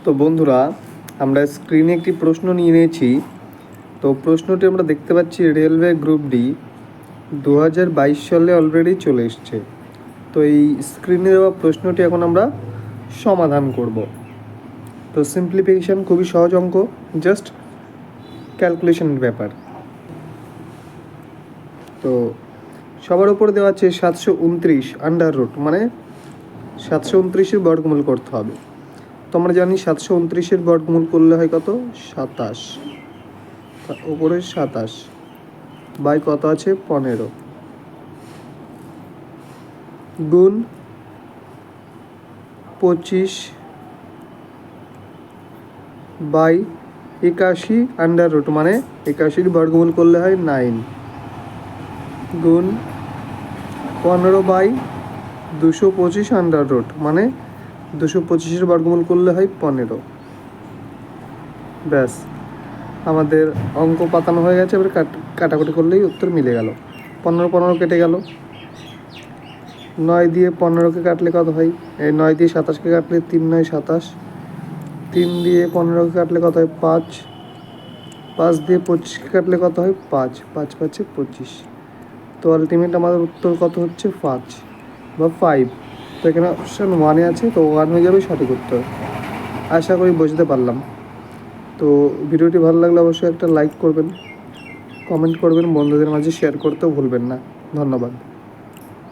তো বন্ধুরা, আমরা স্ক্রিনে একটি প্রশ্ন নিয়ে নিয়েছি। তো প্রশ্নটি আমরা দেখতে পাচ্ছি রেলওয়ে গ্রুপ ডি 2022 সালে অলরেডি চলে এসছে। তো এই স্ক্রিনে দেওয়া প্রশ্নটি এখন আমরা সমাধান করব। তো সিম্পলিফিকেশান খুবই সহজ অঙ্ক, জাস্ট ক্যালকুলেশনের ব্যাপার। তো সবার উপরে দেওয়া আছে 729 আন্ডার রুট, মানে 729-এর বর্গমূল করতে হবে। তো আমরা জানি 729-এর বর্গমূল করলে হয় কত? 27। উপরে 27 বাই কত আছে? 15 গুণ 25 বাই 81 আন্ডার রুট, মানে 81-এর বর্গমূল করলে হয় 9 গুণ 15 বাই 225 আন্ডার রুট, মানে 225-এর বর্গমূল করলে হয় 15। ব্যাস, আমাদের অঙ্ক পাতানো হয়ে গেছে। এবার কাটাকুটি করলেই উত্তর মিলে গেল। 15 কেটে গেল। 9 দিয়ে 15কে কাটলে কত হয়? এই 9 দিয়ে 27কে কাটলে 3 9 27। 3 দিয়ে 15কে কাটলে কত হয়? 5। 5 দিয়ে 25কে কাটলে কত হয়? 5। 5 5 25। তো আলটিমেট আমাদের উত্তর কত হচ্ছে? 5 বা 5। তো এখানে অপশান 1-এ আছে, তো 1 হয়ে যাবে সঠিক উত্তর। আশা করি বুঝতে পারলাম। তো ভিডিওটি ভালো লাগলে অবশ্যই একটা লাইক করবেন, কমেন্ট করবেন, বন্ধুদের মাঝে শেয়ার করতেও ভুলবেন না। ধন্যবাদ।